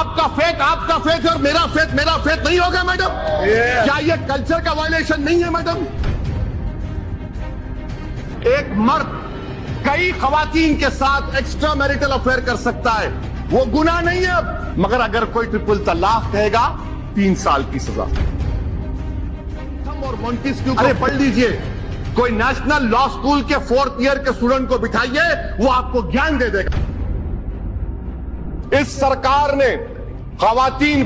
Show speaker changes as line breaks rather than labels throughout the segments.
آپ کا فیتھ اور میرا فیتھ نہیں ہوگا میڈم؟ کیا یہ کلچر کا وائلیشن نہیں ہے میڈم؟ ایک مرد کئی خواتین کے ساتھ ایکسٹرا میریٹل افیئر کر سکتا ہے، وہ گناہ نہیں ہے اب، مگر اگر کوئی ٹرپل طلاق کہے گا 3 سال کی سزا۔ اور مونٹیسکیو کو پڑھ لیجئے، کوئی نیشنل لا سکول کے 4th ایئر کے اسٹوڈنٹ کو بٹھائیے، وہ آپ کو گیان دے دے گا۔ اس سرکار نے خواتین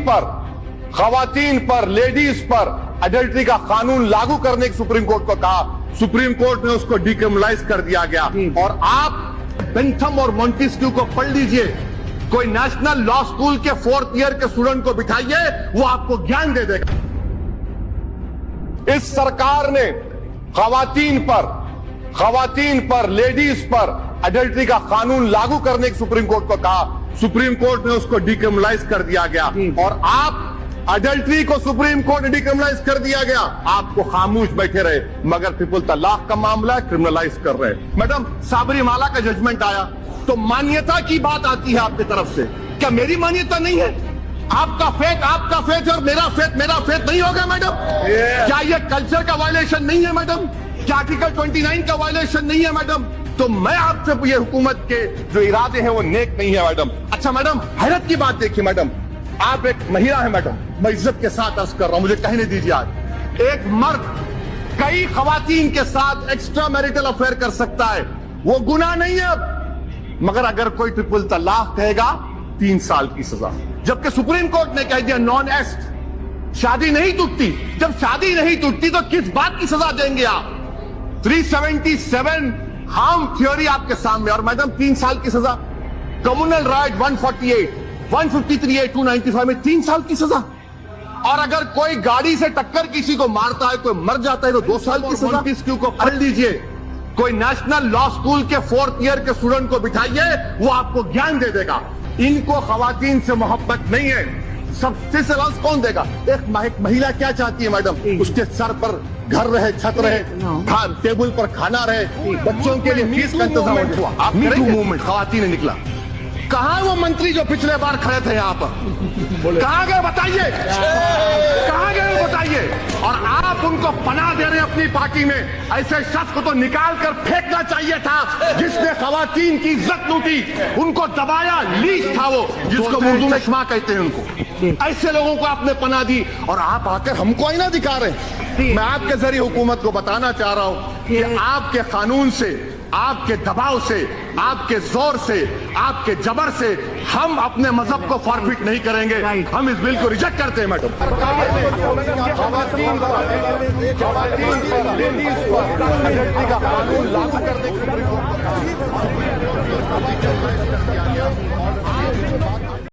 پر لیڈیز پر ایڈلٹری کا قانون لاگو کرنے کی سپریم کورٹ کو کہا، سپریم کورٹ نے اس کو ڈیکرمنلائز کر دیا گیا۔ اور آپ بینتھم اور مونٹیسکیو کو پڑھ لیجئے، کوئی نیشنل لا سکول کے 4th ایئر کے اسٹوڈنٹ کو بٹھائیے، وہ آپ کو گیان دے دے گا۔ اس سرکار نے خواتین پر لیڈیز پر ایڈلٹری کا قانون لاگو کرنے کی سپریم کورٹ کو کہا، سپریم کورٹ نے اس کو ڈیکرمنلائز کر دیا گیا۔ اور آپ ایڈلٹری کو سپریم کورٹ نے ڈیکرمنلائز کر دیا گیا، آپ کو خاموش بیٹھے رہے، مگر ٹرپل طلاق کا معاملہ کرمنلائز کر رہے۔ میڈم سابری مالا کا ججمنٹ آیا تو مانیتا کی بات آتی ہے آپ کی طرف سے، کیا میری مانیتا نہیں ہے؟ آپ کا فیتھ اور میرا فیتھ نہیں ہوگا میڈم؟ کیا یہ کلچر کا وائلیشن نہیں ہے میڈم؟ کیا آرٹیکل 29 کا وائلیشن نہیں ہے میڈم؟ تو میں آپ سے یہ حکومت کے جو ارادے ہیں وہ نیک نہیں ہے میڈم۔ اچھا میڈم حیرت کی بات دیکھیے میڈم، آپ ایک مہیلا ہیں میڈم، میں عزت کے ساتھ عرض کر رہا ہوں، مجھے کہنے دیجیے آج ایک مرد کئی خواتین کے ساتھ ایکسٹرا میریٹل افیئر کر سکتا ہے، وہ گناہ نہیں ہے اب، مگر اگر کوئی ٹرپل طلاق کہے گا 3 سال کی سزا۔ جبکہ سپریم کورٹ نے کہہ دیا نان ایسٹ، شادی نہیں ٹوٹتی، جب شادی نہیں ٹوٹتی تو کس بات کی سزا دیں گے آپ؟ 377 ہارم تھیوری آپ کے سامنے، اور میڈم 3 سال کی سزا۔ کمیونل رائٹ 148 153 295 میں 3 سال کی سزا۔ اور اگر کوئی گاڑی سے ٹکر کسی کو مارتا ہے، کوئی مر جاتا ہے تو 2 سال کی سزا۔ مونٹیسکیو کو پڑھ لیجئے، کوئی نیشنل لا سکول کے 4th ایئر کے اسٹوڈنٹ کو بٹھائیے، وہ آپ کو گیان دے دے گا۔ ان کو خواتین سے محبت نہیں ہے، سب سے سوال کون دے گا؟ ایک مہیلا کیا چاہتی ہے میڈم؟ اس کے سر پر گھر رہے، چھت رہے، ٹیبل پر کھانا رہے، بچوں کے لیے فیس کا انتظام ہوا۔ می ٹو موومنٹ خواتین نے نکلا، کہاں وہ منتری جو پچھلے بار کھڑے تھے یہاں پر؟ کہاں گئے بتائیے؟ کہاں گئے بتائیے؟ اور آپ ان کو پناہ دے رہے ہیں اپنی پارٹی میں۔ ایسے شخص کو تو نکال کر پھینکنا چاہیے تھا جس نے خواتین کی عزت لوٹی، ان کو دبایا، لیچ تھا وہ، جس کو اردو میں شما کہتے ہیں ان کو۔ ایسے لوگوں کو آپ نے پناہ دی اور آپ آ کر ہم کو آئینہ دکھا رہے ہیں۔ میں آپ کے ذریعے حکومت کو بتانا چاہ رہا ہوں کہ آپ کے قانون سے، آپ کے دباؤ سے، آپ کے زور سے، آپ کے جبر سے ہم اپنے مذہب کو فارفٹ نہیں کریں گے۔ ہم اس بل کو ریجیکٹ کرتے ہیں میڈم۔ خواتین پر لیڈیز پر ایڈلٹری کا قانون لاگو کرنے کی